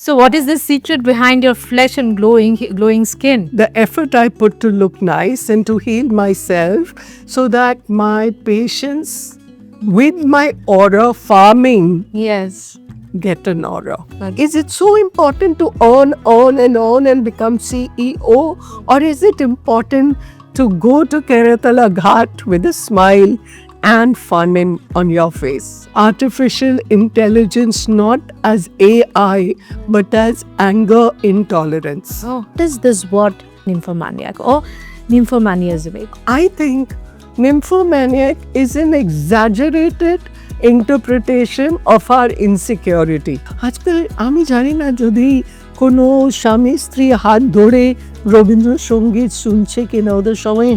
So what is the secret behind your flesh and glowing skin? The effort I put to look nice and to heal myself so that my patients with my aura farming Yes. get an aura. Is it so important to earn and become CEO, or is it important to go to Keratala Ghat with a smile and fun on your face? Artificial intelligence not as AI but as anger intolerance. Oh, what is this word nymphomaniac or nymphomaniacism? I think nymphomaniac is an exaggerated interpretation of our insecurity. আজকাল আমি জানি না যদি কোনো স্বামী স্ত্রী হাত ধরে রবীন্দ্রসঙ্গীত শুনছে কিনা ওদের সময়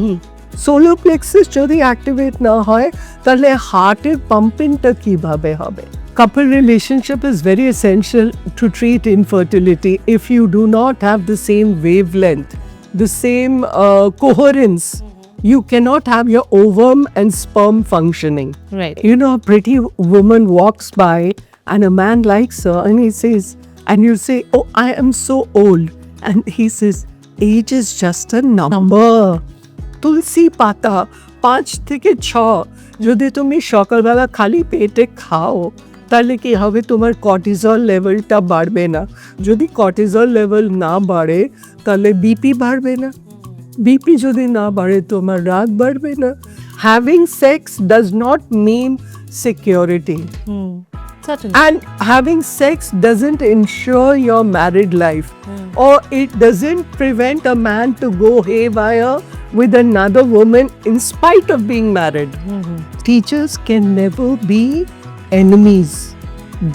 সোলার প্লেক্সাস যদি অ্যাক্টিভেট না হয় তাহলে হার্টের পাম্পিংটা কিভাবে হবে? Couple relationship is very essential to treat infertility if you do not have the same wavelength, the same coherence. You cannot have your ovum and sperm functioning. Right. You know, a pretty woman walks by and a man likes her and he says, and you say, oh, I am so old. And he says, age is just a number. তুলসী পাতা 5 থেকে 6 যদি তুমি সকালবেলা খালি পেটে খাও তাহলে কি হবে? তোমার কর্টিজল লেভেলটা বাড়বে না। যদি কর্টিজল লেভেল না বাড়ে তাহলে বিপি বাড়বে না। বিপি যদি না বাড়ে তোমার রাগ বাড়বে না। Having sex does not mean security. Certainly. And having sex doesn't ensure your married life, or it doesn't prevent a man to go haywire with another woman in spite of being married. Teachers can never be enemies.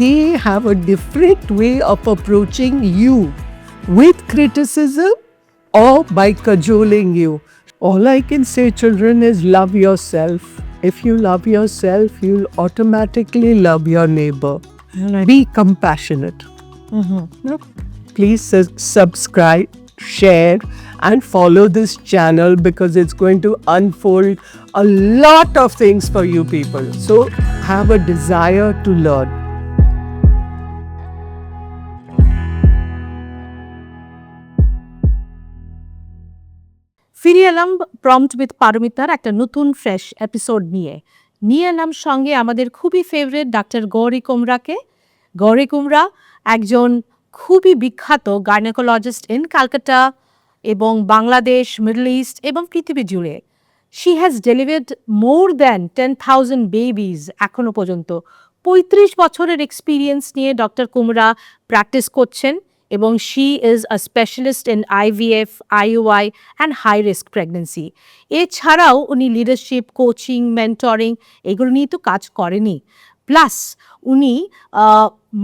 They have a different way of approaching you, with criticism or by cajoling you. All I can say, children, is love yourself. If you love yourself, you'll automatically love your neighbor. Right. Be compassionate. No? Please subscribe, share, and follow this channel because it's going to unfold a lot of things for you people. So have a desire to learn. ফিরে এলাম prompt with পারমিতার একটা নতুন fresh episode নিয়ে এলাম সঙ্গে আমাদের খুবই favourite doctor Gauri কুমরাকে। Gauri কুমরা একজন খুবই বিখ্যাত গাইনোকোলজিস্ট ইন ক্যালকাটা এবং বাংলাদেশ, মিডল ইস্ট এবং পৃথিবী জুড়ে। She has delivered more than 10,000 babies এখনও পর্যন্ত। 35 বছরের এক্সপিরিয়েন্স নিয়ে ডক্টর কুমরা প্র্যাকটিস করছেন এবং she is a specialist in IVF, IUI and high risk pregnancy. এছাড়াও উনি লিডারশিপ, কোচিং, মেন্টরিং এগুলো নিয়ে তো কাজ করেনি, প্লাস উনি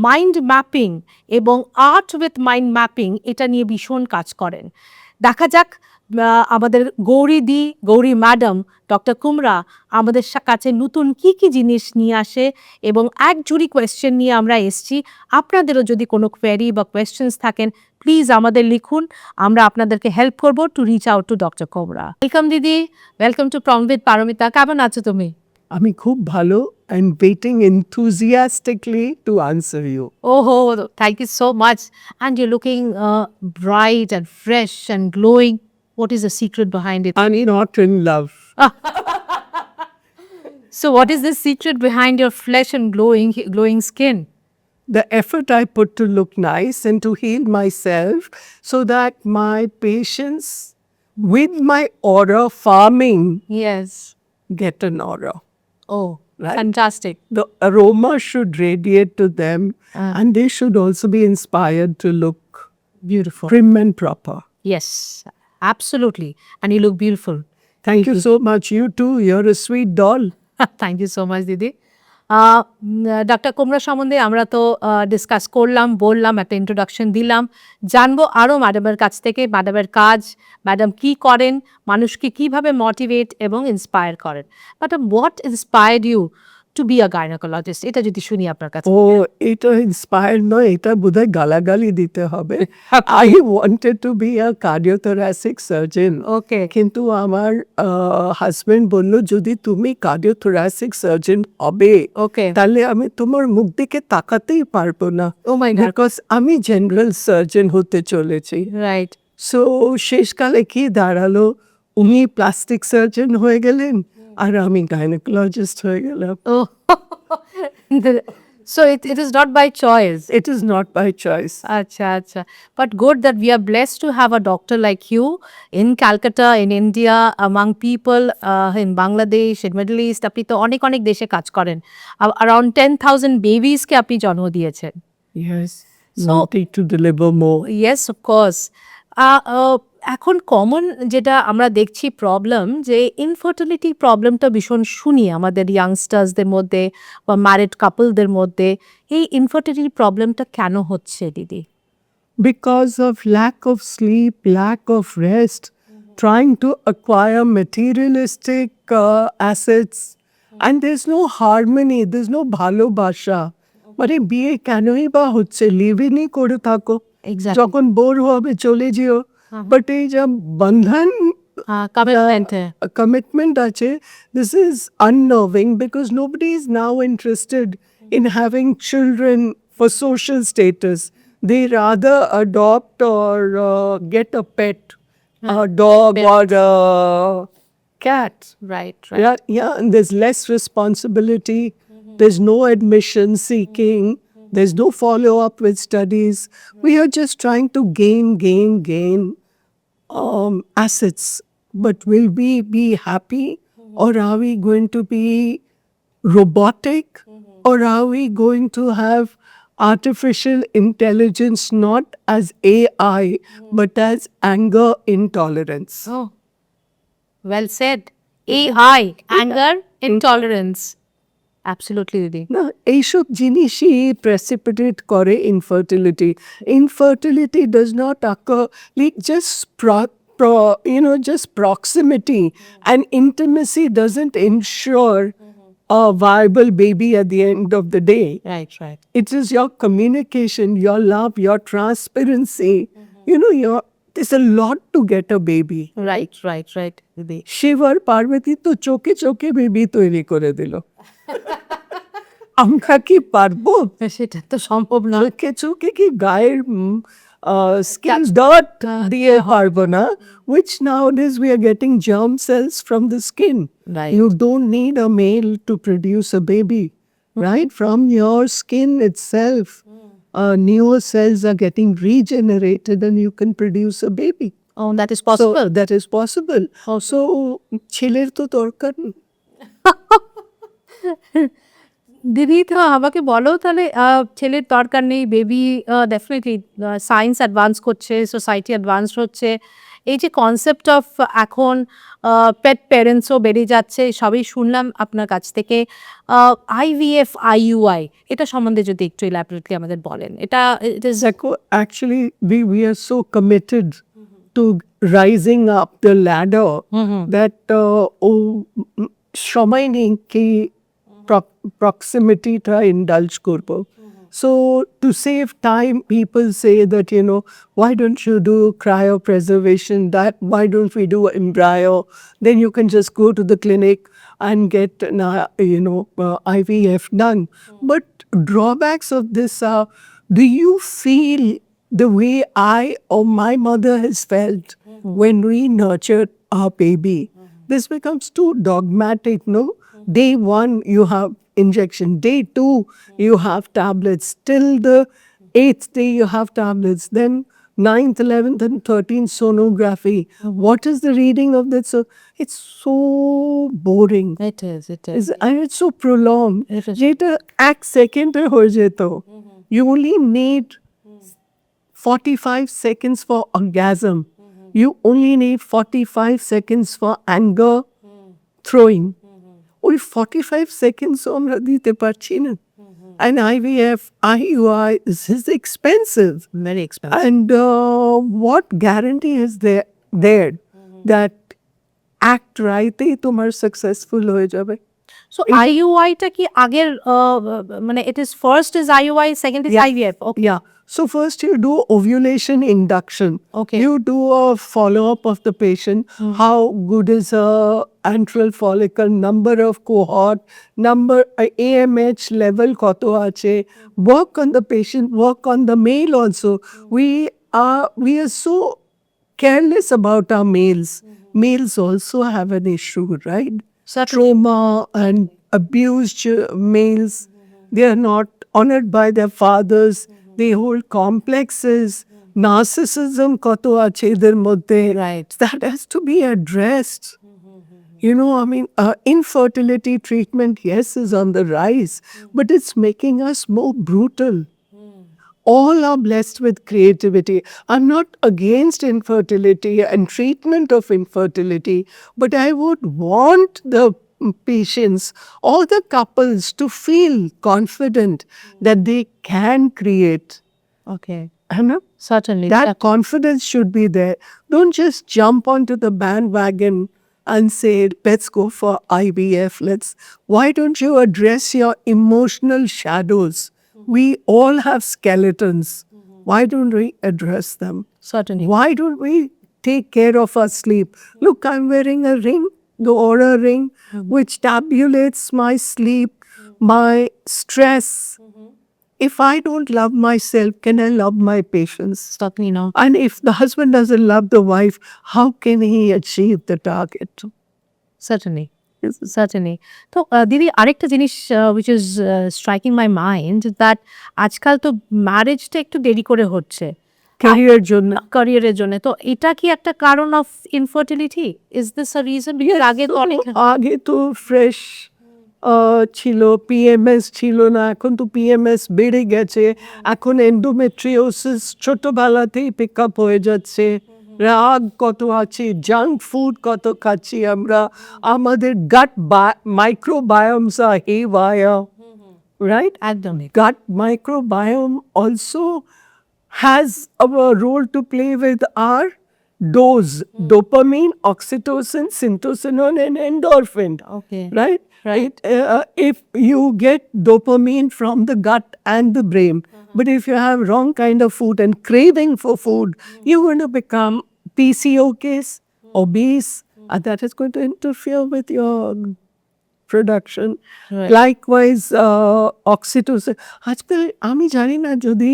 মাইন্ড ম্যাপিং এবং আর্ট উইথ মাইন্ড ম্যাপিং এটা নিয়ে ভীষণ কাজ করেন। দেখা যাক আমাদের গৌরী ম্যাডাম ডক্টর কুমরা আমাদের কাছে নতুন কি জিনিস নিয়ে আসে, এবং এক জুড়ি কোয়েশ্চেন নিয়ে আমরা এসছি। আপনাদেরও যদি কোনো কোয়েরি বা কোয়েশ্চেন্স থাকেন প্লিজ আমাদের লিখুন, আমরা আপনাদেরকে হেল্প করবো to reach out to doctor Kumra. Welcome দিদি, welcome to prompt with Paromita. কেমন আছো তুমি? আমি খুব ভালো and waiting enthusiastically to answer you. Oh, thank you so much. And you're looking bright and fresh and glowing. What is the secret behind it? I'm not in love. So what is the secret behind your flesh and glowing skin? The effort I put to look nice and to heal myself so that my patients with my aura farming Yes. get an aura. Oh, Right. fantastic. The aroma should radiate to them and they should also be inspired to look Beautiful. prim and proper. Yes, absolutely. And you look beautiful. Thank you so much. You too. You're a sweet doll. Thank you so much, দিদি। Doctor কুমরা সম্বন্ধে আমরা তো discuss করলাম, বললাম, একটা introduction দিলাম। জানবো আরও ম্যাডামের কাছ থেকে, ম্যাডামের কাজ, ম্যাডাম কি করেন, মানুষকে কিভাবে মোটিভেট এবং ইন্সপায়ার করেন। Madam, what inspired you to be a gynaecologist, এটা যদি শুনি আপনার কাছে। ও এটা ইন্সপায়ার্ড নয়, এটা বোধহয় গালাগালি দিতে হবে। I wanted to be a cardiothoracic surgeon. Okay. কিন্তু আমার হাজবেন্ড বলল যদি তুমি কার্ডিওথোরাসিক সার্জন হবে ওকে। তাহলে আমি তোমার মুখ দিকে তাকাতেই পারবো না, ও মাই গড। বিকজ আমি জেনারেল সার্জন হতে চলেছি। রাইট। সো শেষকালে কি দাঁড়ালো, উনি প্লাস্টিক সার্জন হয়ে গেলেন আর আমি গাইনোকোলজিস্ট হয়ে গেলাম। Oh, so it is not by choice. It is not by choice. Acha, acha. But good that we are blessed to have a doctor like you in Calcutta, in India, among people in Bangladesh, in Middle East. আপনি তো অনেক অনেক দেশে কাজ করেন। Around 10,000 babies কে আপনি জন্ম দিয়েছেন। Yes. So- Wanting to deliver more. Yes, of course. এখন কমন যেটা আমরা দেখছি প্রবলেম, যে ইনফার্টিলিটি প্রবলেমটা ভীষণ শুনি আমাদের ইয়াংস্টার্সদের মধ্যে বা ম্যারিড কাপলদের মধ্যে। এই ইনফার্টিলিটি প্রবলেমটা কেন হচ্ছে দিদি? Because of lack of sleep, lack of rest, trying to acquire materialistic assets, and there's no harmony, there's no bhalobasha. মানে বিয়ে কেনই বা হচ্ছে, লিভিনই করে থাকো, Exactly. যখন বোর হবে চলে যেও, বাট এই যা বন্ধন commitment. commitment ache, this is unnerving because nobody is now interested in having children for social status. They rather adopt or get a pet, a dog pet. or a cat. Right, Yeah, and there's less responsibility. There's no admission seeking. There's no follow-up with studies. We are just trying to gain assets. But will we be happy, or are we going to be robotic, or are we going to have artificial intelligence not as AI but as anger intolerance? Oh well said. AI, anger, intolerance. Absolutely দিদি। না এইসব জিনিসই precipitate করে infertility. Infertility does not occur like just just proximity and intimacy doesn't ensure a viable baby at the end of the day. Right, right. It is your communication, your love, your transparency. There's a lot to get a baby. Right, right, right দিদি। শিব আর পার্বতী তো চোখে চোখে baby তৈরি করে দিল, আমরা কি পারবো? সেটা তো সম্ভব না। চোখে চোখে কি গায়ের স্কিন ডার্ট দিয়ে পারবো না, which nowadays we are getting germ cells from the skin. Right. You don't need a male to produce a baby, right? From your skin itself, newer cells are getting regenerated and you can produce a baby. Oh, that is possible. So that is possible. So ছেলের তো দরকার নেই। দিদি তো আমাকে বলো তাহলে, ছেলের দরকার নেই, বেবি ডেফিনেটলি সায়েন্স অ্যাডভান্স করছে, সোসাইটি অ্যাডভান্স হচ্ছে, এই যে কনসেপ্ট অফ এখন পেট প্যারেন্টসও বেড়ে যাচ্ছে, সবই শুনলাম আপনার কাছ থেকে। IVF, IUI এটা সম্বন্ধে যদি একটু ইলাবোরেটলি আমাদের বলেন। এটা it is Actually, we are so committed to rising up the ladder that সময় নেই কি proximity টা indulge করবো। So to save time, people say that, why don't you do cryopreservation, that why don't we do embryo? Then you can just go to the clinic and get, IVF done. But drawbacks of this are, do you feel the way I or my mother has felt when we nurtured our baby? This becomes too dogmatic, no? Day 1, you have injection. Day 2, you have tablets. Till the 8th day, you have tablets. Then 9th, 11th, and 13th sonography. What is the reading of that? So it's so boring. It is And it's so prolonged. It is. যেটা এক সেকেন্ডে হয়ে যেত, you only need 45 seconds for orgasm. You only need 45 seconds for anger throwing. ওই 45 seconds আমরা দিতে পারছি না। And IVF, IUI, this is expensive. Very expensive. And what guarantee is there that act right এই তোমার successful হয়ে যাবে? So আইইউআইটা কি আগের মানে it is first is IUI, second is IVF? Okay, Yeah. So first you do ovulation induction. Okay. You do a follow-up of the patient. How good is her antral follicle, number of cohort, number AMH level koto ache. Work on the patient, work on the male also. We are so careless about our males. Males also have an issue, right? Trauma and abused males. They are not honored by their fathers. They hold complexes. Narcissism koto ache eder moddhe. Right. That has to be addressed. You know, I mean, infertility treatment, yes, is on the rise, but it's making us more brutal. All are blessed with creativity. I'm not against infertility and treatment of infertility, but I would want the patients or the couples to feel confident that they can create. Okay, You know? Certainly That confidence should be there. Don't just jump onto the bandwagon and say, let's go for IVF. Why don't you address your emotional shadows? We all have skeletons. Why don't we address them? Certainly Why don't we take care of our sleep? Look, I'm wearing a ring, the Aura ring, which tabulates my sleep, my stress. If I don't love myself, can I love my patients? Certainly no, And if the husband doesn't love the wife, how can he achieve the target? Certainly certainly. তো দিদি আরেকটা জিনিস which is striking my mind, that আজকাল তো ম্যারেজটা একটু দেরি করে হচ্ছে Career জন্য ক্যারিয়ারের জন্য। তো এটা কি একটা কারণ of infertility? Is this a reason? Because আগে তো অনেক আগে তো ফ্রেশ ছিল, পিএমএস ছিল না, এখন তো পিএমএস বেড়ে গেছে, এখন এন্ডোমেট্রিওসিস ছোটবেলাতেই পিক আপ হয়ে যাচ্ছে, রাগ কত আছে, জাঙ্ক ফুড কত খাচ্ছি আমরা, আমাদের গাট মাইক্রোবায়োমস আর হেওয়ায়ার, রাইট? একদমই Gut microbiome also has a role to play with our dose, dopamine, oxytocin, syntocinon, and endorphin. Okay, Right? Right. If you get dopamine from the gut and the brain, but if you have wrong kind of food and craving for food, you're going to become PCO case, obese, and that is going to interfere with your production. Right. Likewise, oxytocin. আজকাল আমি জানি না যদি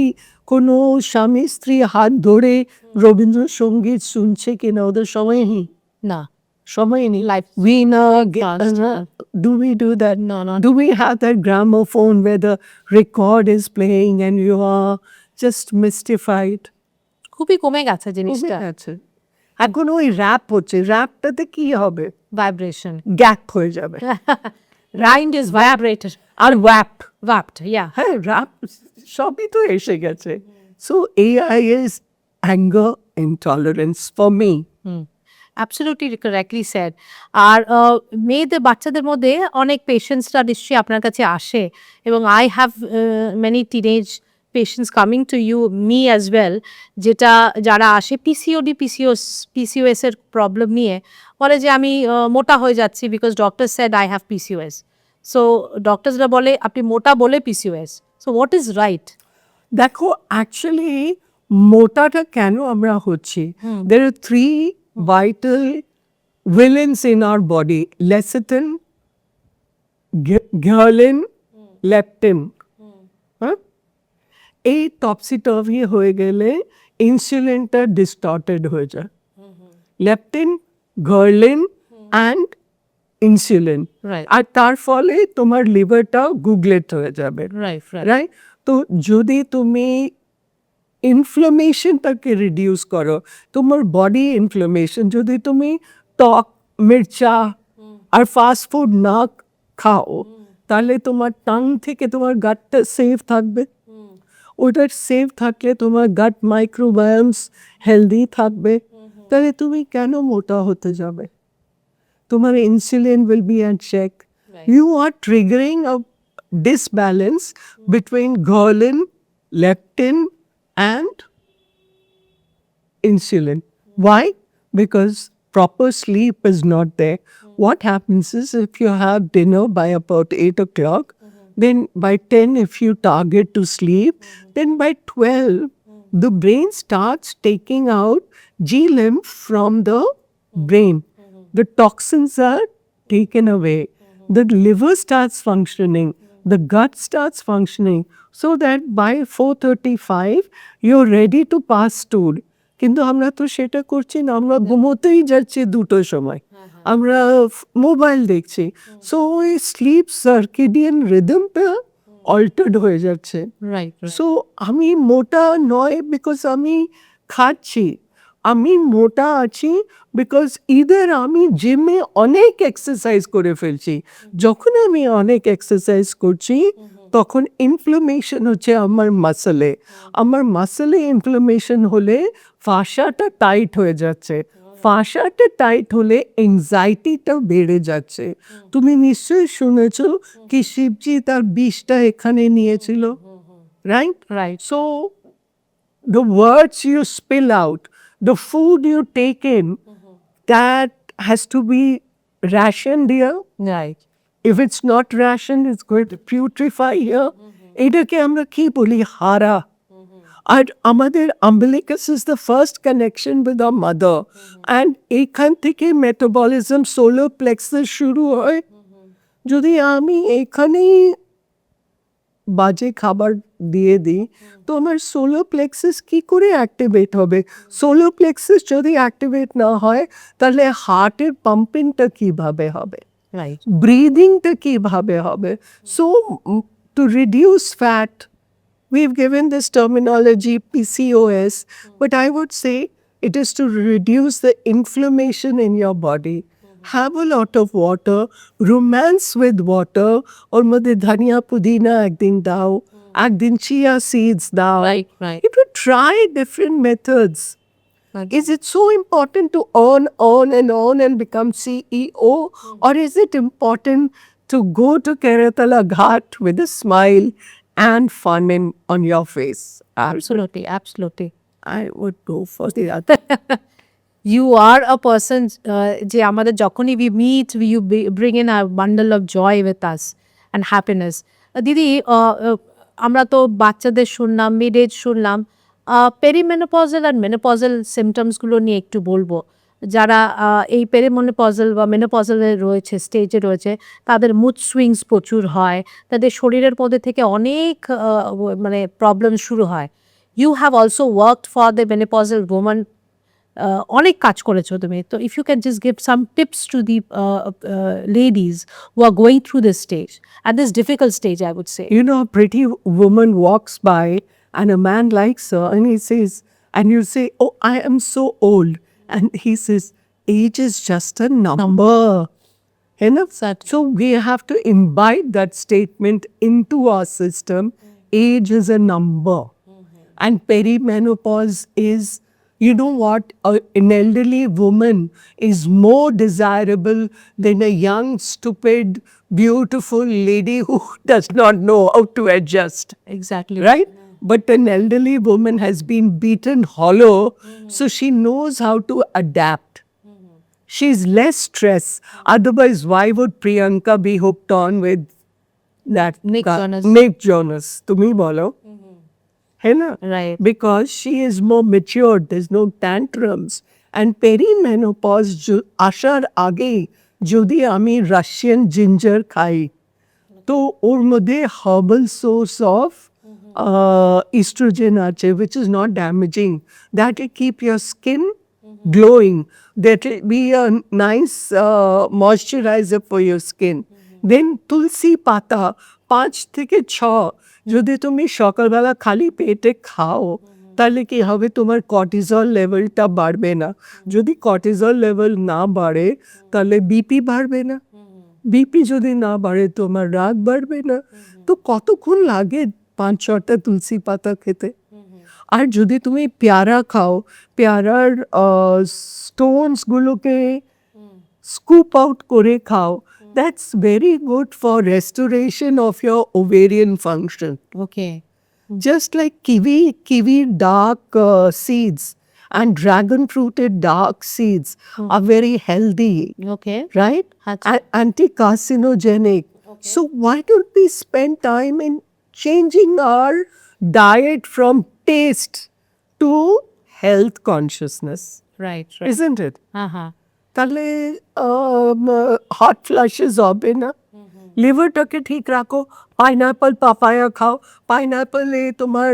কোনো স্বামী স্ত্রী হাত ধরে রবীন্দ্রসঙ্গীত শুনছে কিনা, ওদের সময় নেই, না সময় নেই। Life We now fast. do we do that? No, no. Do we have that gramophone where the record is playing and you are just mystified? খুবই কমে গেছে জিনিসটা, আছে। এখন ওই র্যাপ হচ্ছে, র্যাপটাতে কি হবে? ভাইব্রেশন, গ্যাপ হয়ে যাবে। রাইন্ড ইজ ভাইব্রেটেড আর ওয়াপ, ওয়াপড, ইয়া হ্যাঁ, র্যাপ সবই তো এসে গেছে। So AI is anger intolerance for me. Absolutely correctly said. আর মেয়েদের বাচ্চাদের মধ্যে অনেক পেশেন্টসরা নিশ্চয়ই আপনার কাছে আসে, এবং I have many teenage patients coming to you, me as well, যারা আসে পিসিওএস এর প্রবলেম নিয়ে, বলে যে আমি মোটা হয়ে যাচ্ছি because doctor said I have PCOS. So ডক্টরসরা বলে আপনি মোটা বলে PCOS. So what is right? দেখো, অ্যাকচুয়ালি মোটাটা কেন আমরা হচ্ছি, there are three vital villains in our body: lecithin, ghrelin, leptin. হ্যাঁ, এই টপসি-টপি হয়ে গেলে ইনসুলিনটা ডিস্টর্টেড হয়ে যায়। Leptin, ghrelin and insulin, Right. আর তার ফলে তোমার লিভারটাও গুগলেট হয়ে যাবে, রাইট রাইট রাইট? তো যদি তুমি ইনফ্লামেশনটাকে রিডিউস করো, তোমার বডি ইনফ্লামেশন, যদি তুমি টক, মির্চা আর ফাস্ট ফুড না খাও, তাহলে তোমার টাং থেকে তোমার গাটটা সেফ থাকবে। ওটা সেফ থাকলে তোমার গাট মাইক্রোবায়োমস হেলদি থাকবে, তাহলে তুমি কেন মোটা হতে যাবে? তোমার insulin will be at check. You are triggering a disbalance between ghrelin, leptin and insulin. Why? Because proper sleep is not there, what happens is if you have dinner by about 8 o'clock, then by 10 if you target to sleep, then by 12 the brain starts taking out G lymph from the brain. The toxins are taken away. The liver starts functioning. The gut starts functioning. So that by 4:35 you're ready to pass stool. কিন্তু আমরা তো সেটা করছি না, আমরা ঘুমোতেই যাচ্ছি 2টোর সময়, আমরা মোবাইল দেখছি। সো ওই স্লিপ সার্কেডিয়ান রিদমটা অল্টার্ড হয়ে যাচ্ছে। রাইট সো আমি মোটা নয় বিকজ আমি খাচ্ছি, আমি মোটা আছি বিকজ ইদার আমি জিমে অনেক এক্সারসাইজ করে ফেলছি। যখন আমি অনেক এক্সারসাইজ করছি তখন ইনফ্লামেশন হচ্ছে আমার মাসলে, আমার মাসলে ইনফ্লামেশন হলে ফাশাটা টাইট হয়ে যাচ্ছে, ফাশাটা টাইট হলে এনজাইটিটা বেড়ে যাচ্ছে। তুমি নিশ্চয়ই শুনেছো কি শিবজি তার বিষটা এখানে নিয়েছিল, right? Right So the words you spill out, the food you take in, that has to be rationed here. Right If it's not rationed, it's going to putrefy here. এটাকে আমরা কি বলি? হারা। আর আমাদের umbilicus is the first connection with our mother. And এইখান থেকে metabolism solar plexus শুরু হয়। যদি আমি এখানেই বাজে খাবার দিয়ে দিই তো আমার সোলার প্লেক্সাস কি করে অ্যাক্টিভেট হবে? সোলার প্লেক্সাস যদি অ্যাক্টিভেট না হয় তাহলে হার্টের পাম্পিংটা কিভাবে হবে, রাইট ব্রিদিংটা কিভাবে হবে? So to reduce fat, we've given this terminology PCOS, but I would say it is to reduce the inflammation in your body. Have a lot of water, romance with water, or মধ্যে ধনিয়া পুদিনা একদিন দাও, একদিন chia seeds দাও. Right right You would try different methods. Is it so important to earn and become CEO? Or is it important to go to Keratala Ghat with a smile and fun on your face? absolutely absolutely I would go for the other. you are a person যে আমাদের যখনই we meet you bring in a bundle of joy with us and happiness দিদি আমরা তো বাচ্চাদের শুনলাম, mid age শুনলাম, পেরিমেনোপজাল আর menopausal সিমটমসগুলো নিয়ে একটু বলবো। যারা এই পেরিমেনোপজাল বা মেনোপজালে রয়েছে, স্টেজে রয়েছে, তাদের মুড সুইংস প্রচুর হয়, তাদের শরীরের মধ্যে থেকে অনেক মানে প্রবলেম শুরু হয়। You have also worked for the menopausal woman, অনেক কাজ করেছো তুমি। তো if you can just give some tips to the ladies who are going through this stage, at this difficult stage I would say. You know, a pretty woman walks by and a man likes her and he says, and you say, oh, I am so old. And he says, age is just a number. Enough. So we have to imbibe that statement into our system. Age is a number. And perimenopause is, you know what, an elderly woman is more desirable than a young, stupid, beautiful lady who does not know how to adjust. Exactly. Right? But an elderly woman has been beaten hollow, so she knows how to adapt. She's less stressed. Otherwise, why would Priyanka be hooked on with that Nick guy- Jonas. Nick Jonas? Tumi bolo. Hai na? Right. Because she is more matured. There's no tantrums. And perimenopause ashar age jodi ami Russian ginger khai, তো ওর মধ্যে herbal source of estrogen আছে, which is not damaging. That will keep your skin glowing. That will be a nice moisturizer for your skin. Then তুলসী পাতা 5 থেকে 6 যদি তুমি সকালবেলা খালি পেটে খাও তাহলে কি হবে, তোমার কর্টিজল লেভেলটা বাড়বে না। যদি কর্টিজল লেভেল না বাড়ে তাহলে বিপি বাড়বে না, বিপি যদি না বাড়ে তোমার রাগ বাড়বে না। তো কতক্ষণ লাগে 5-6টা তুলসী পাতা খেতে? আর যদি তুমি পেয়ারা খাও, পেয়ারার স্টোনসগুলোকে স্কুপ আউট করে খাও, that's very good for restoration of your ovarian function. Okay Just like kiwi dark seeds and dragon fruited dark seeds are very healthy, okay right? আচ্ছা Anti-carcinogenic. So why don't we spend time in changing our diet from taste to health consciousness? Right Isn't it? হ্যাঁ হ্যাঁ তাহলে hot flashes হবে না, লিভারটাকে ঠিক রাখো, pineapple papaya খাও, পাইনঅ্যাপলে তোমার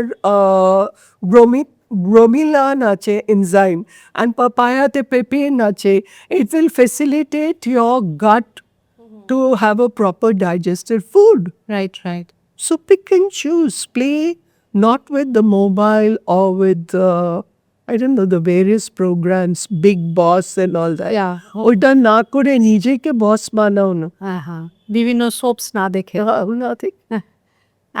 ব্রোমিলান আছে এনজাইম, অ্যান্ড পাপায়াতে পেপেন আছে, it will facilitate your gut to have a proper digested food. Right right So pick and choose, play not with the mobile or with I don't know the various programs, Big Boss and all that. Yeah. ওইটা না করে নিজেকে বস বানাও না. হ্যাঁ হ্যাঁ বিভিন্ন soups না দেখে Nothing.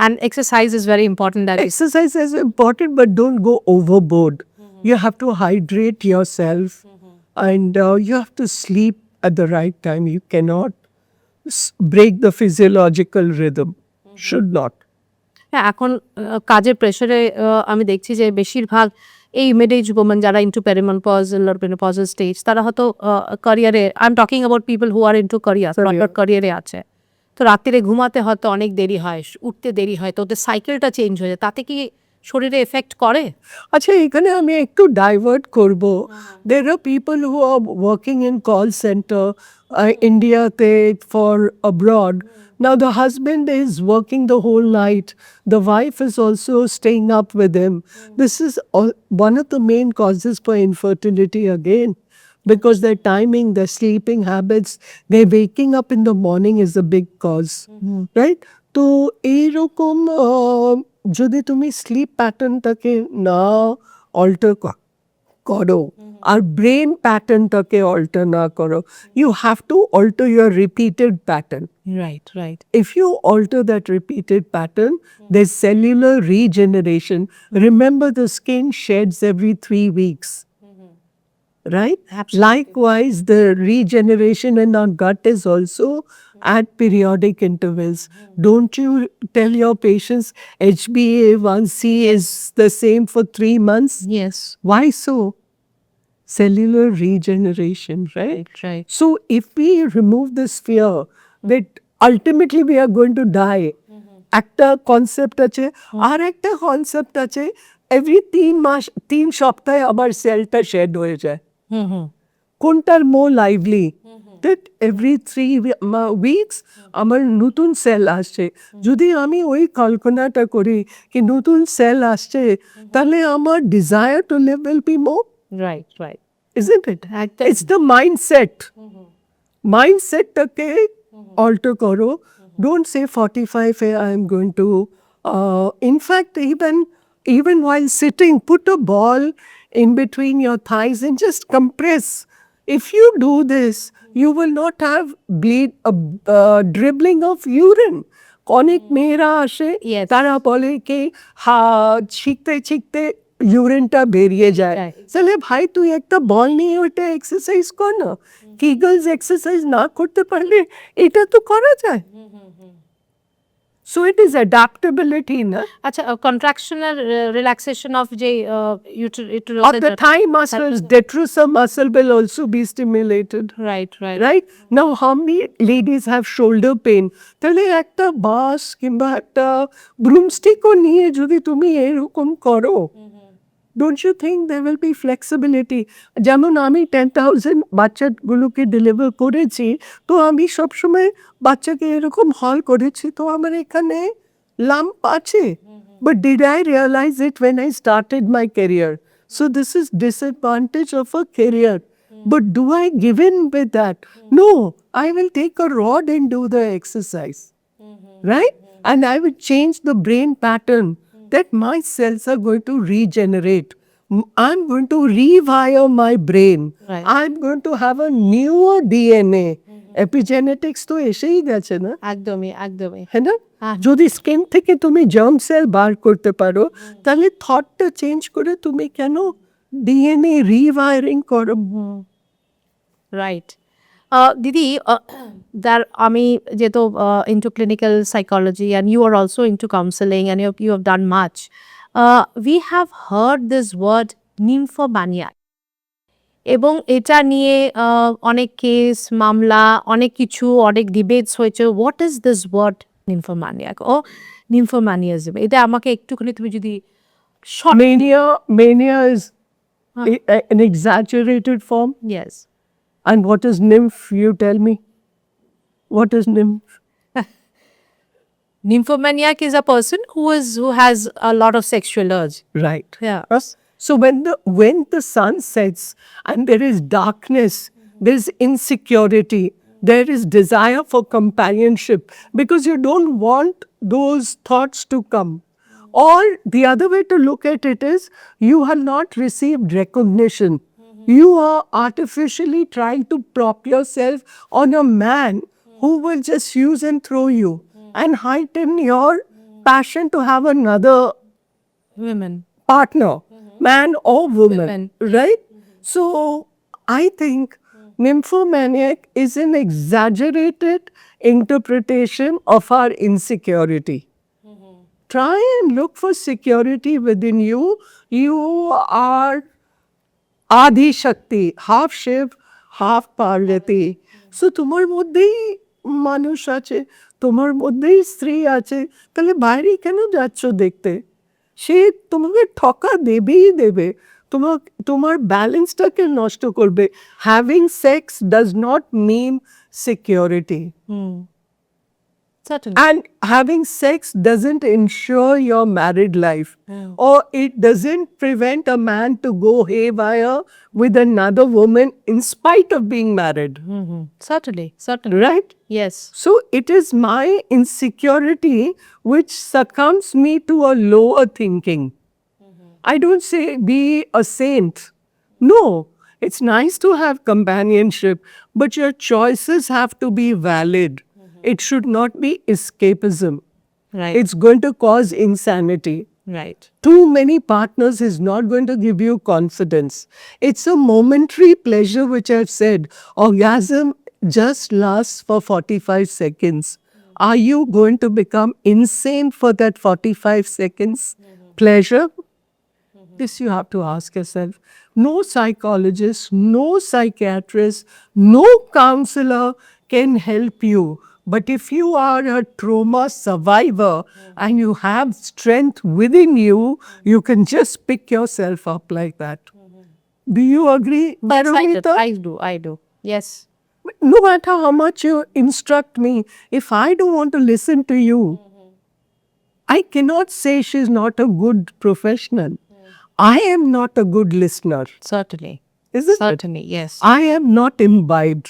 and exercise is very important that is Exercise is important, but don't go overboard. You have to hydrate yourself, and you have to sleep at the right time. You cannot break the physiological rhythm. Should not. হ্যাঁ এখন কাজের প্রেশারে আমি দেখছি যে বেশিরভাগ এই mid age women যারা into perimenopause or menopausal stage তারা হয়তো ক্যারিয়ারে I am talking about people who are into career proper ক্যারিয়ারে আছে, তো রাত্রিরে ঘুমাতে হয়তো অনেক দেরি হয়, উঠতে দেরি হয়, তো ওদের সাইকেলটা চেঞ্জ হয়ে যায়, তাতে কি শরীরে এফেক্ট করে? আচ্ছা এখানে আমি একটু ডাইভার্ট করব. There are people who are working in call center, India-te for abroad. Now the husband is working the whole night. The wife is also staying up with him. This is one of the main causes for infertility again. Because their timing, their sleeping habits, their waking up in the morning is a big cause, right? তো এইরকম যদি তুমি slip প্যাটার্নটাকে না alter করো আর brain প্যাটার্নটাকে alter না করো, you have to alter your repeated pattern. Right right If you alter that repeated pattern, there's cellular regeneration. Remember, the skin sheds every 3 weeks. Right? Absolutely. Likewise, the regeneration in our gut is also at periodic intervals. Don't you tell your patients HbA1c is the same for 3 months? Yes Why so? Cellular regeneration, right? Right So if we remove this fear that ultimately we are going to die, একটা concept আছে, আর একটা concept আছে every 3 সপ্তাহে আমার সেলটা shade হয়ে যায়. হুম হুম কোনটার মোর লাইভলি? দ্যাট এভরি 3 উইকস আমার নতুন সেল আসছে. যদি আমি ওই কল্পনাটা করি কি নতুন সেল আসছে, তাহলে আমার desire to live will be more, right right isn't it? একদম। It's the mindset. Mindset-টাকে alter করো. Don't say 45 I am going to. In fact, even while sitting, put a ball in between your thighs and just compress. If you do this, you will not have dribbling of urine. অনেক মেয়েরা আসে, Yes. তারা বলে কি শিখতে শিখতে ইউরিনটা বেরিয়ে যায়. Right. তাহলে ভাই তুই একটা বল নিয়ে ওইটা এক্সারসাইজ কর না. কিগলস এক্সারসাইজ না করতে পারলে এটা তো করা যায়. So it is adaptability, na? আচ্ছা কন্ট্রাকশনাল রিল্যাক্সেশন অফ যে Of the thigh muscles, detrusor muscle will also be stimulated. Right right Right? Now, how many ladies have shoulder pain? তাহলে একটা বাস কিংবা একটা ব্রুমস্টিকও নিয়ে যদি তুমি এরকম করো, don't you think there will be flexibility? যেমন আমি 10,000 বাচ্চাগুলোকে ডেলিভার করেছি, তো আমি সবসময় বাচ্চাকে এরকম হল করেছি, তো আমার এখানে লাম্প আছে. But did I realize it when I started my career? So this is disadvantage of a career. But do I give in with that? No, I will take a rod and do the exercise. Right? And I will change the brain pattern that my cells are going to regenerate. I'm going to rewire my brain. Right. I'm going to have a newer DNA. Epigenetics তো এসেই গেছে না, একদমই একদমই হ্যাঁ না? হ্যাঁ। যদি স্কিন থেকে তুমি জার্ম সেল বার করতে পারো, তাহলে থটটা চেঞ্জ করে তুমি কেন ডিএনএ রিওয়ায়ারিং করো? রাইট দিদি আমি যেহেতু into clinical psychology and you are also into counselling and you have done much, we have heard this word nymphomania, এবং এটা নিয়ে অনেক কেস মামলা অনেক কিছু অনেক ডিবেটস হয়েছে। হোয়াট ইজ দিস ওয়ার্ড নিম্ফোম্যানিয়াক ও নিম্ফোম্যানিয়াজম, এটা আমাকে একটুখানি তুমি যদি short. Mania is an exaggerated form. Yes, And what is nymph? You tell me. What is nymph? nymphomaniac is a person who has a lot of sexual urge. Right. Yeah. So when the sun sets and there is darkness, there is insecurity, there is desire for companionship because you don't want those thoughts to come. Or the other way to look at it is you have not received recognition. You are artificially trying to prop yourself on a man who will just use and throw you and heighten your passion to have another Women. partner, man or woman, Women. right? So I think nymphomaniac is an exaggerated interpretation of our insecurity. Try and look for security within you. You are Adi Shakti, half Shiv, half Parvati. So তোমার মধ্যেই মানুষ আছে, তোমার মধ্যেই স্ত্রী আছে, তাহলে বাইরে কেন যাচ্ছ দেখতে? সে তোমাকে ঠকা দেবেই দেবে, তোমার ব্যালেন্সটাকে নষ্ট করবে। Having sex does not mean security. Certainly. And having sex doesn't ensure your married life, or it doesn't prevent a man to go haywire with another woman in spite of being married. Certainly. Certainly. Right? Yes. So it is my insecurity which succumbs me to a lower thinking. I don't say be a saint. No, it's nice to have companionship, but your choices have to be valid. It should not be escapism. Right. It's going to cause insanity. Right. Too many partners is not going to give you confidence. It's a momentary pleasure, which I've said. Orgasm just lasts for 45 seconds. Are you going to become insane for that 45 seconds pleasure? This you have to ask yourself. No psychologist, no psychiatrist, no counselor can help you. But if you are a trauma survivor and you have strength within you, you can just pick yourself up like that. Do you agree, Paramita? I do. Yes. No matter how much you instruct me, if I don't want to listen to you, I cannot say she's not a good professional. I am not a good listener. Certainly. Isn't it? Certainly. Yes. I am not imbibed.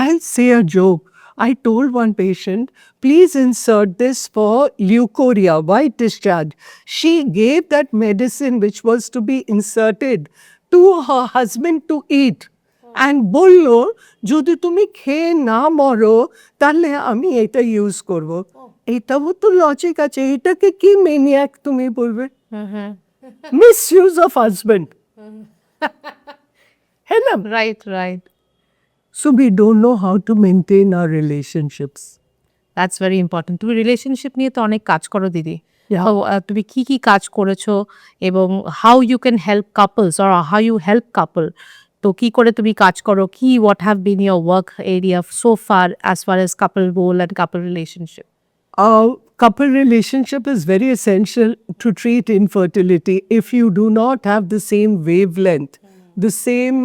I'll say a joke. I told one patient, please insert this for leukorrhea, white discharge. She gave that medicine which was to be inserted to her husband to eat. And বললো যদি তুমি খেয়ে না মরো তাহলে আমি এটা use করব। এটাও তো লজিক আছে, এটাকে কি মেনিয়াক তুমি বলবে? Misuse of husband. है ना? Right. Right. So we don't know how to maintain our relationships. That's very important. তুমি রিলেশনশিপ নিয়ে তো অনেক কাজ করো দিদি। Yeah. তো তুমি কি কি কাজ করেছো এবং how you can help couples or how you help couple, তো কি করে তুমি কাজ করো, কি what have been your work area so far as far as couple role and couple relationship? Couple relationship is very essential to treat infertility. If you do not have the same wavelength, the same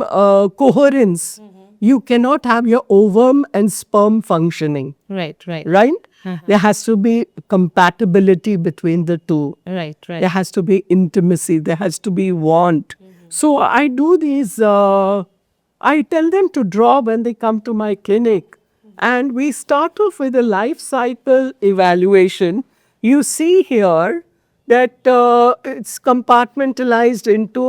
coherence, you cannot have your ovum and sperm functioning. Right. Right. Right? There has to be compatibility between the two. Right. Right. There has to be intimacy. There has to be want. So I do these, I tell them to draw when they come to my clinic. And we start off with a life cycle evaluation. You see here that it's compartmentalized into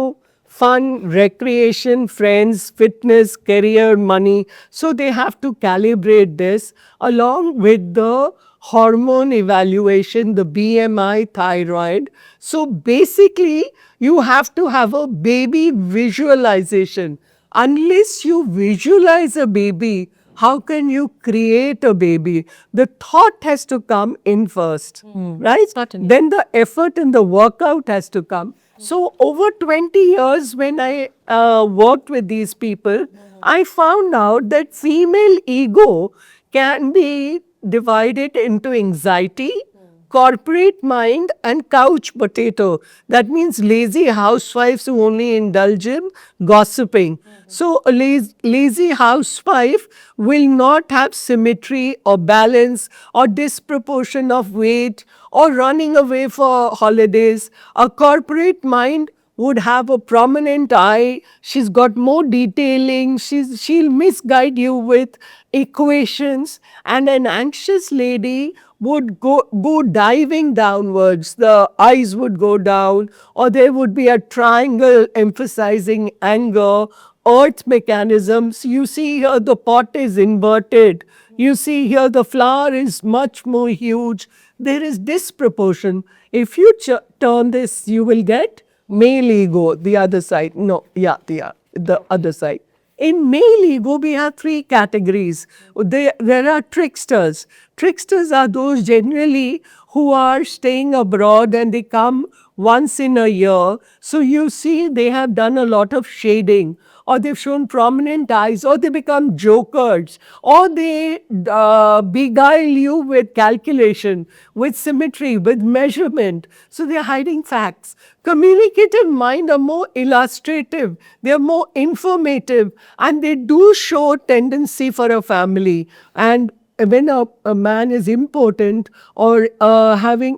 fun, recreation, friends, fitness, career, money. So they have to calibrate this along with the hormone evaluation, the BMI, thyroid. So basically, you have to have a baby visualization. Unless you visualize a baby, how can you create a baby? The thought has to come in first, right? Certainly. Then the effort and the workout has to come. So over 20 years when I worked with these people, I found out that female ego can be divided into anxiety, corporate mind, and couch potato. That means lazy housewives who only indulge in gossiping. So a lazy housewife will not have symmetry or balance or disproportion of weight or running away for holidays. A corporate mind would have a prominent eye. She's got more detailing. She'll misguide you with equations. And an anxious lady would go diving downwards. The eyes would go down, or there would be a triangle emphasizing anger, earth mechanisms. You see here the pot is inverted. You see here the flower is much more huge. There is disproportion. If you turn this, you will get male ego, the other side. No, yeah, the other side. In male ego, we have three categories. There are tricksters. Tricksters are those generally who are staying abroad and they come once in a year. So you see they have done a lot of shading, or they've shown prominent eyes, or they become jokers, or they beguile you with calculation, with symmetry, with measurement. So they're hiding facts. Communicative mind are more illustrative, they're more informative, and they do show tendency for a family. And when a man is impotent or having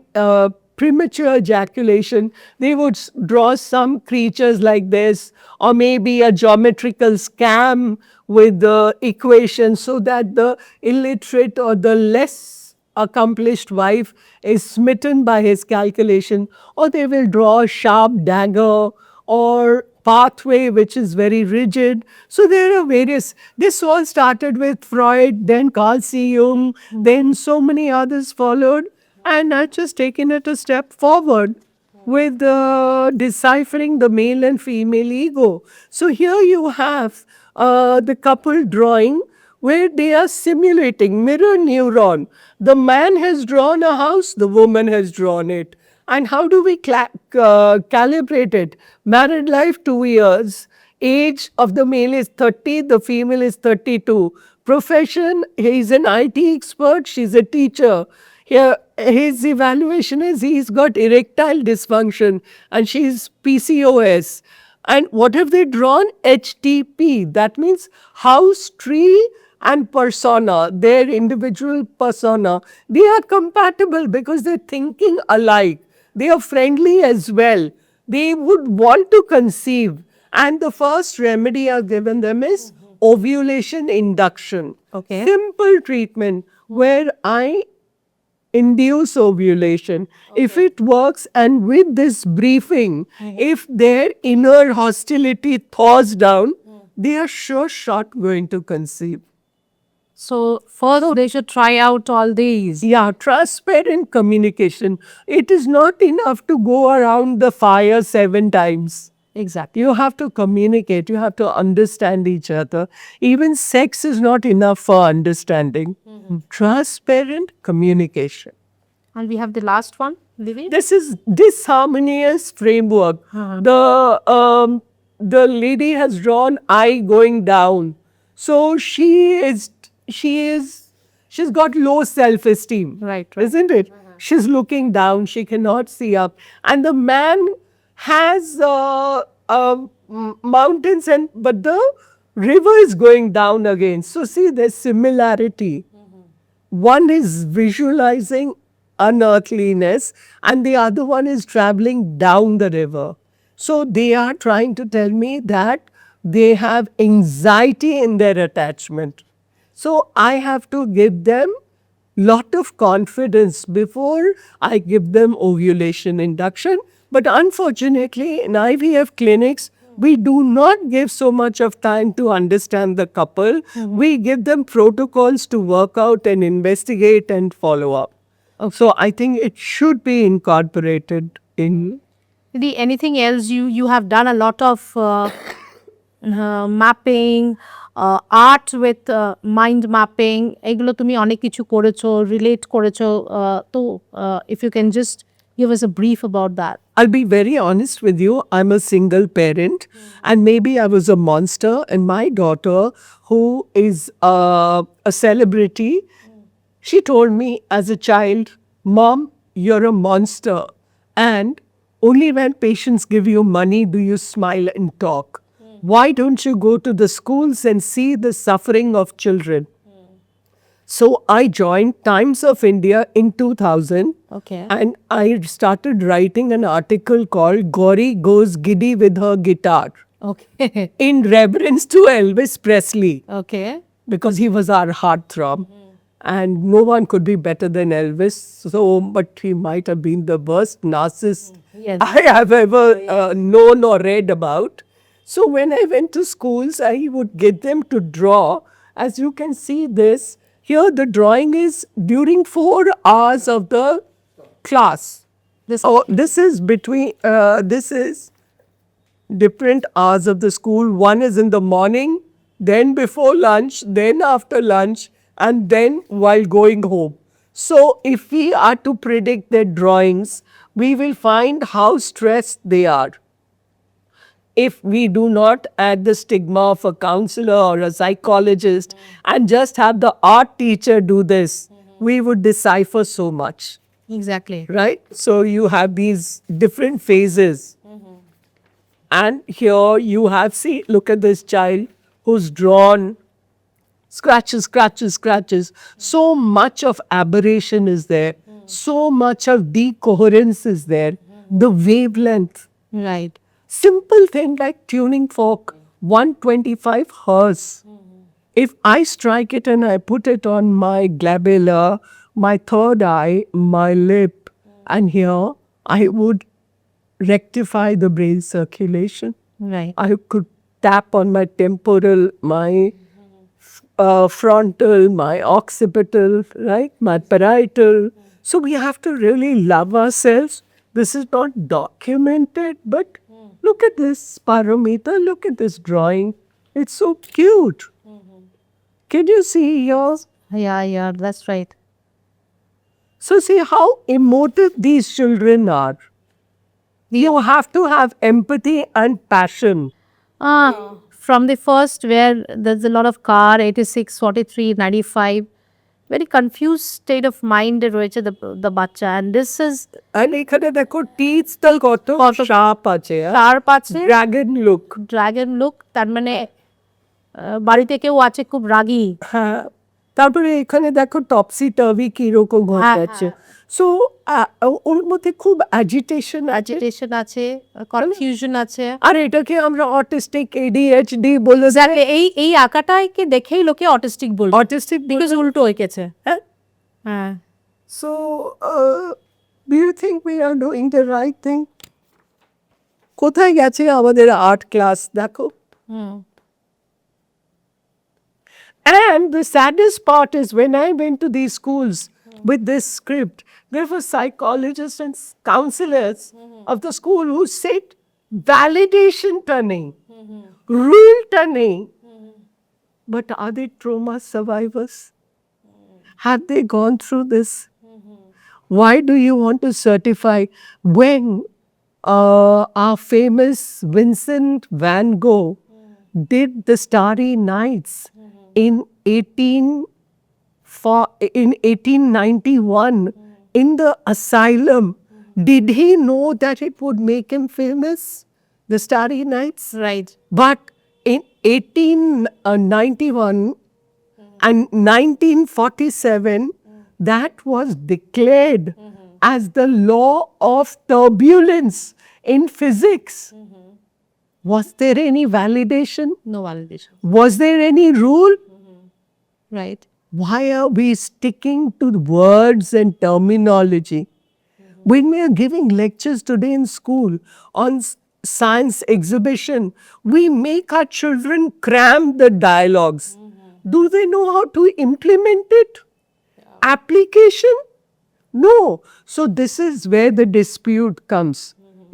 premature ejaculation, they would draw some creatures like this, or maybe a geometrical scam with the equation, so that the illiterate or the less accomplished wife is smitten by his calculation, or they will draw a sharp dagger or pathway which is very rigid. So there are various, this all started with Freud, then Carl Jung, then so many others followed, and I've just taken it a step forward with deciphering the male and female ego. So here you have the couple drawing where they are simulating mirror neuron. The man has drawn a house, the woman has drawn it. And how do we calibrate it? Married life, 2 years. Age of the male is 30, the female is 32. Profession, he's an IT expert, she's a teacher. Here, his evaluation is he's got erectile dysfunction and she's PCOS. And what have they drawn? HTP. That means house, tree, and persona, their individual persona. They are compatible because they're thinking alike. They are friendly as well. They would want to conceive. And the first remedy I've given them is ovulation induction. Okay. Simple treatment where I induce ovulation. If it works, and with this briefing, if their inner hostility thaws down, they are sure shot going to conceive. So first they should try out all these. Yeah, transparent communication. It is not enough to go around the fire 7 times. Exactly. You have to communicate. You have to understand each other. Even sex is not enough for understanding. Transparent communication. And we have the last one, Vivi. This is disharmonious framework. The lady has drawn eye going down. So she's got low self-esteem. Right. Isn't it? She's looking down, she cannot see up. And the man has mountains, but the river is going down again. So see, there's similarity. One is visualizing unearthliness and the other one is traveling down the river. So they are trying to tell me that they have anxiety in their attachment. So I have to give them lot of confidence before I give them ovulation induction. But unfortunately, in IVF clinics, we do not give so much of time to understand the couple. We give them protocols to work out and investigate and follow up. So I think it should be incorporated in. Anything else? You have done a lot of mapping, art with mind mapping. এগুলো তুমি অনেক কিছু করেছো, relate করেছো. তো if you can just Give us a brief about that. I'll be very honest with you. I'm a single parent, and maybe I was a monster. And my daughter, who is a celebrity, she told me as a child, "Mom, you're a monster. And only when patients give you money do you smile and talk. Why don't you go to the schools and see the suffering of children?" So I joined Times of India in 2000. Okay. And I started writing an article called Gauri Goes Giddy with Her Guitar Okay. in reverence to Elvis Presley, Okay. because he was our heartthrob. And no one could be better than Elvis. So, but he might have been the worst narcissist Yes. I have ever known or read about. So when I went to schools, I would get them to draw. As you can see this, here the drawing is during 4 hours of the class. This is between, this is different hours of the school. One is in the morning, then before lunch, then after lunch, and then while going home. So if we are to predict their drawings, we will find how stressed they are. If we do not add the stigma of a counselor or a psychologist and just have the art teacher do this, we would decipher so much, Exactly. right? So you have these different phases. And here you have, see, look at this child who's drawn scratches, scratches, scratches. So much of aberration is there. So much of decoherence is there. The wavelength. Right. Simple thing like tuning fork, 125 hertz. If I strike it and I put it on my glabella, my third eye, my lip, and here, I would rectify the brain circulation. Right. I could tap on my temporal, my frontal, my occipital, right? My parietal. So we have to really love ourselves. This is not documented, but look at this parameter, look at this drawing. It's so cute. Can you see yours? Yeah, that's right. So see how emotive these children are. You have to have empathy and passion. From the first, where there's a lot of car, 86, 43, 95, very confused state of mind রয়েছে the bacha, and this is And এখানে দেখো teeth-টা কত sharp আছে, sharp আছে, dragon look. dragon look, তার মানে বাড়িতে কেউ আছে খুব রাগী। হ্যাঁ, তারপরে এখানে দেখো টপসি টার্ভি কিরকম হয়ে যাচ্ছে। সো ওর মধ্যে খুব অ্যাজিটেশন অ্যাজিটেশন আছে, কনফিউশন আছে। আর এটাকে আমরা অটিস্টিক ADHD বলে এই আঁকাটাকে দেখেই লোকে অটিস্টিক বলবে, অটিস্টিক বিকজ উল্টো হয়েছে। হ্যাঁ। হ্যাঁ। So do you think we are doing the right thing? কোথায় গেছে আমাদের আর্ট ক্লাস দেখো। And the saddest part is when I went to these schools with this script, there were psychologists and counselors of the school who said validation turning, rule turning. But are they trauma survivors? Have they gone through this? Why do you want to certify when our famous Vincent van Gogh did the Starry Nights in 1891 in the asylum? Did he know that it would make him famous? The Starry Nights? Right. But in 1891 and 1947, that was declared as the law of turbulence in physics. Was there any validation? No validation. Was there any rule? Right. Why are we sticking to the words and terminology? When we are giving lectures today in school on science exhibition, we make our children cram the dialogues. Do they know how to implement it? Application? No. So this is where the dispute comes.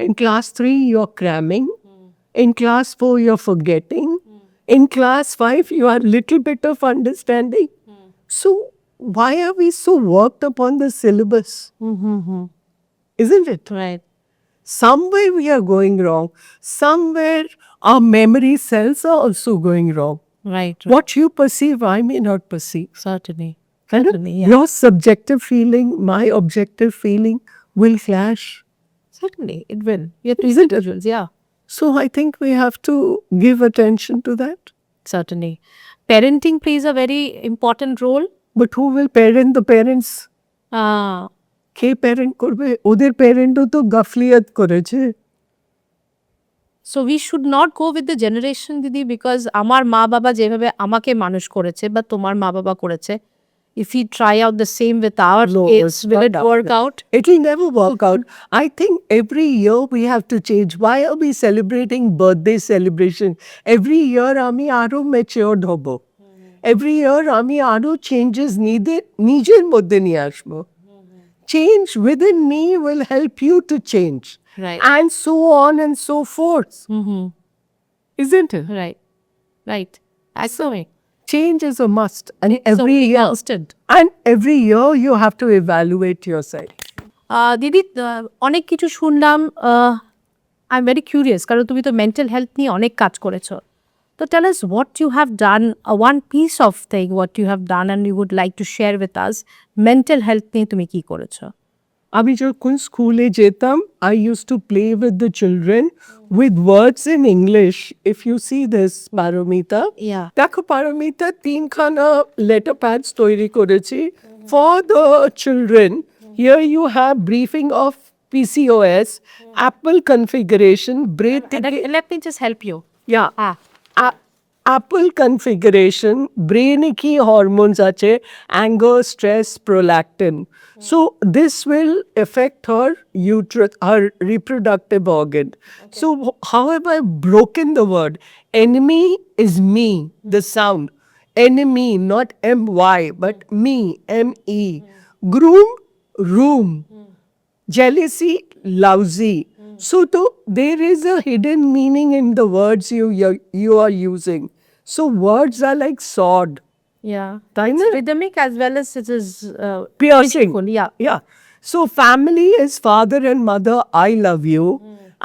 In class 3, you're cramming. In class 4, you're forgetting. In class 5, you have little bit of understanding. So why are we so worked upon the syllabus? isn't it? Right. Somewhere we are going wrong. Somewhere our memory cells are also going wrong. Right. What you perceive, I may not perceive. Certainly. And Certainly, yeah. your subjective feeling, my objective feeling will clash. Certainly, it will. We have to Isn't it? individuals, yeah. So I think we have to give attention to that. Certainly. Parenting plays a very important role. But who will parent the parents? Ah, K parent করবে? ওদের প্যারেন্টও তো গাফলিয়াত করেছে। so we should not go with the generation, দিদি, because আমার মা বাবা যেভাবে আমাকে মানুষ করেছে বা তোমার মা বাবা করেছে, if we try out the same with our No, kids, it's will not it out work there. out? It will never work out. I think every year we have to change. Why are we celebrating birthday celebration? Every year আমি আরো matured হব। Every year আমি আরো changes নিজের মধ্যে নিয়ে আসবো। Change within me will help you to change. Right. And so on and so forth. Isn't it? Right. Right. Actually, Change is a must. And every so year. constant. And every year you have to evaluate yourself. দিদি, অনেক কিছু শুনলাম। I am very curious, কারণ তুমি তো mental health নিয়ে অনেক কাজ করেছো। তো tell us what you have done, one piece of thing what you have done and you would like to share with us. Mental health নিয়ে তুমি কি করেছো? আমি যখন স্কুলে যেতাম, I used to play with the children with words in English. If you see this, Paramita. Yeah. দেখো পারমিতা, তিনখানা letter pads তৈরি করেছি for the children. Here you have briefing of PCOS, Apple configuration, brain. Let me just help you. Yeah. Ah. Apple configuration, brain কি hormones আছে, anger, stress, prolactin. So this will affect her uterus, her reproductive organ. So how have I broken the word? Enemy is me, the sound. Enemy, not M-Y, but me, M-E. Groom, room. Jealousy, lousy. So there is a hidden meaning in the words you are using. So words are like sword. Yeah. তাই না? Rhythmic as well as it is Piercing. physical, yeah. Yeah. So family is father and mother, I love you.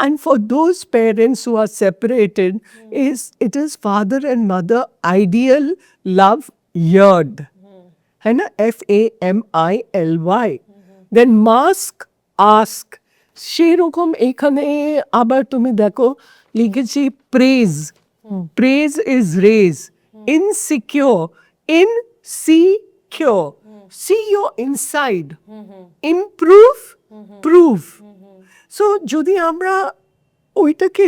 And for those parents who are separated, it is father and mother, ideal love, yearned. है ना? FAMILY. Then mask, ask. সেরকম এখানে আবার তুমি দেখো লিখেছি praise. Praise is raise. Insecure. Insecure. See your inside. Improve. Prove. So যদি আমরা ওইটাকে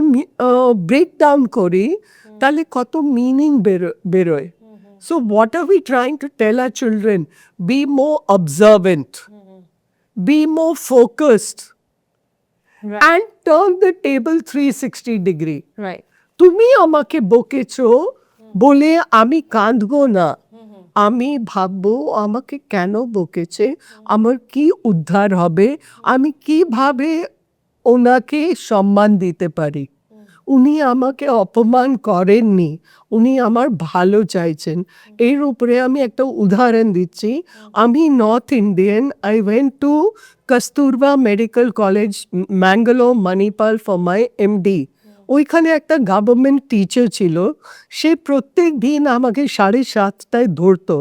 ব্রেক ডাউন করি, তাহলে কত মিনিং বেরোয়। So what are we trying to tell our children? Be more observant. Be more focused. Right. And turn the table 360 degree. Right. তুমি আমাকে বকেছো বলে আমি কাঁদবো না, আমি ভাববো আমাকে কেন বকেছে, আমার কি উদ্ধার হবে, আমি কিভাবে ওনাকে সম্মান দিতে পারি। উনি আমাকে অপমান করেননি, উনি আমার ভালো চাইছেন। এর উপরে আমি একটা উদাহরণ দিচ্ছি। আমি north Indian, I went to Kasturba medical college, Mangalore, Manipal for my MD. ওইখানে একটা গভর্নমেন্ট টিচার ছিল, সে প্রত্যেক দিন আমাকে 7:30 ধরতো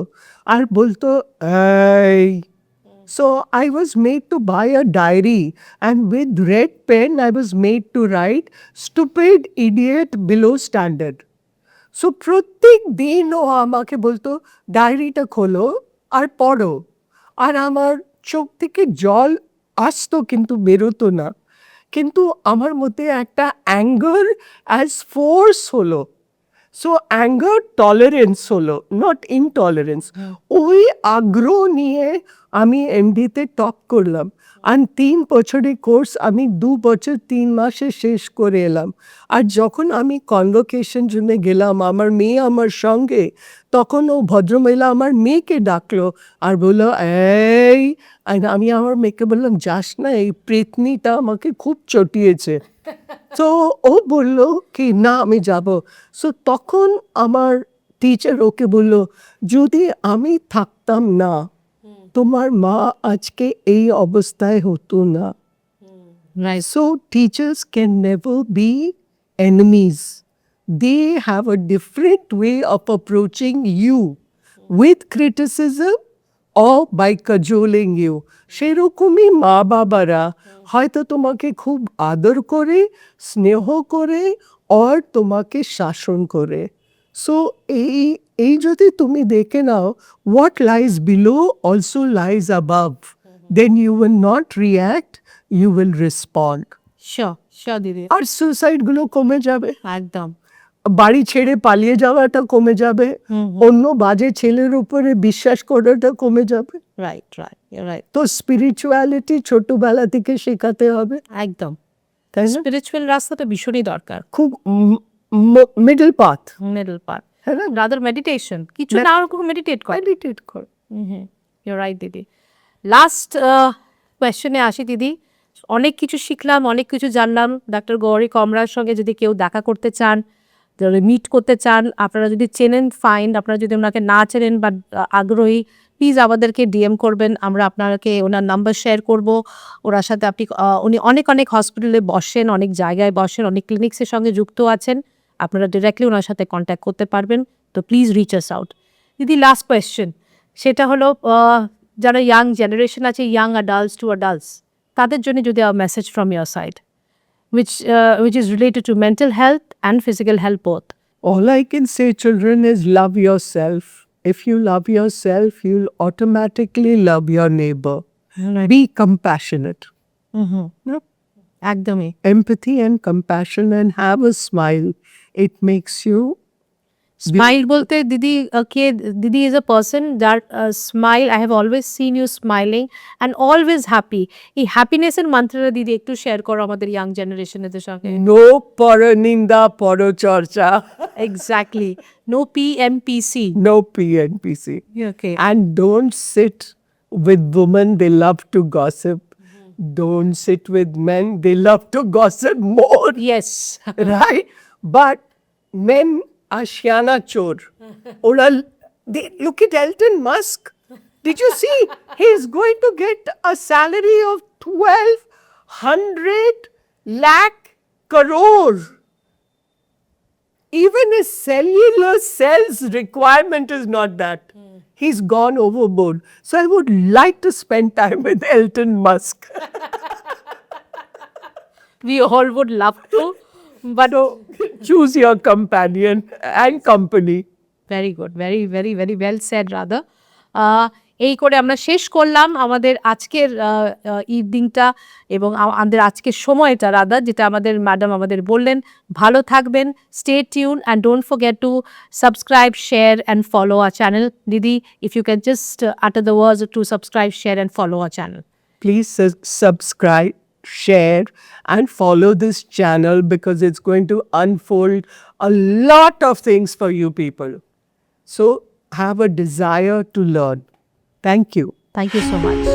আর বলতো এই। So I was made to buy a diary, and with red pen I was made to write stupid idiot below standard. So প্রত্যেক দিন ও আমাকে বলতো ডায়েরিটা খোলো আর পড়ো, আর আমার চোখ থেকে জল আসতো কিন্তু বেরোতো না। কিন্তু আমার মধ্যে একটা অ্যাঙ্গার অ্যাজ ফোর্স হলো। সো অ্যাঙ্গার টলারেন্স হলো, নট ইনটলারেন্স। ওই আগ্রহ নিয়ে আমি MD-তে টপ করলাম। আর 3 বছরের কোর্স আমি 2 বছর 3 মাসে শেষ করে এলাম। আর যখন আমি কনভোকেশন জন্য গেলাম, আমার মেয়ে আমার সঙ্গে, তখন ও ভদ্রমহিলা আমার মেয়েকে ডাকলো আর বললো এই, আর আমি আমার মেয়েকে বললাম যাস না, এই প্রেতনিটা আমাকে খুব চটিয়েছে। তো ও বললো কি না আমি যাব। সো তখন আমার টিচার ওকে বললো যদি আমি থাকতাম না, তোমার মা আজকে এই অবস্থায় হতো না। Right. So teachers can never be enemies. They have a different way of approaching you with criticism or by cajoling you. সেরকমই মা বাবারা হয়তো তোমাকে খুব আদর করে, স্নেহ করে, or তোমাকে শাসন করে। সো এই যদি তুমি দেখে নাও, what lies below also lies above. Then you will not react, you will respond. Sure, দিদি। আর সুসাইডগুলো কমে যাবে, একদম। বাড়ি ছেড়ে পালিয়ে যাওয়াটা কমে যাবে, অন্য বাজে ছেলের উপরে বিশ্বাস করাটা কমে যাবে। রাইট। তো স্পিরিচুয়ালিটি ছোটবেলা থেকে শেখাতে হবে, একদম। তাই না? স্পিরিচুয়াল রাস্তাটা ভীষণই দরকার। খুব মিডল পাথ, মিডল পার্ট, হ্যাঁ না? রাদার মেডিটেশন, কিছু না ওরকম মেডিটেট করে। মেডিটেট কর। ইউর রাইট দিদি। লাস্ট কোয়েশ্চেনে আসি দিদি। অনেক কিছু শিখলাম, অনেক কিছু জানলাম। ডাক্তার গৌরী কমরার সঙ্গে যদি কেউ দেখা করতে চান, মিট করতে চান, আপনারা যদি চেনেন ফাইন, আপনারা যদি ওনাকে না চেনেন বা আগ্রহী, প্লিজ আমাদেরকে ডিএম করবেন, আমরা আপনাকে ওনার নাম্বার শেয়ার করব। ওনার সাথে আপনি উনি অনেক হসপিটালে বসেন, অনেক জায়গায় বসেন, অনেক ক্লিনিক্সের সঙ্গে যুক্ত আছেন, আপনারা ডিরেক্টলি ওনার সাথে কন্ট্যাক্ট করতে পারবেন। তো প্লিজ রিচ আস আউট। দিদি লাস্ট কোয়েশ্চেন, সেটা হলো যারা ইয়াং জেনারেশন আছে, ইয়াং অ্যাডাল্টস টু অ্যাডাল্টস, তাদের জন্য যদি message from your side which is related to mental health and physical health both. All I can say, children, is love yourself. If you love yourself, you'll automatically love your neighbor. Be compassionate. No? একদমই। Empathy and compassion, and have a smile. It makes you smile বলতে দিদি কে? দিদি is a person যার smile, I have always seen you smiling and always happy. এই হ্যাপিনেসের মান্ত্রটা দিদি একটু শেয়ার করো আমাদের ইয়াং জেনারেশনের সঙ্গে। no paraninder paracharcha, exactly, no PMPC। no PNPC. Okay. And don't sit with women, they love to gossip. Don't sit with men, they love to gossip more. Yes. Right? But men are Shiana Chor. Look at Elon Musk. Did you see? He's going to get a salary of 1,200 lakh crore. Even his cellular cells requirement is not that. He's gone overboard. So I would like to spend time with Elon Musk. We all would love to, but Choose your companion and company. Very good, very well said Radha. এই করে আমরা শেষ করলাম আমাদের আজকের ইভিনিংটা এবং আমাদের আজকের সময়টা রাধা, যেটা আমাদের ম্যাডাম আমাদের বললেন। ভালো থাকবেন, stay tune and don't forget to subscribe, share and follow our channel. দিদি, if you can just utter the words to subscribe, share and follow our channel. Please subscribe, share, and follow this channel because it's going to unfold a lot of things for you people. So have a desire to learn. Thank you. Thank you so much.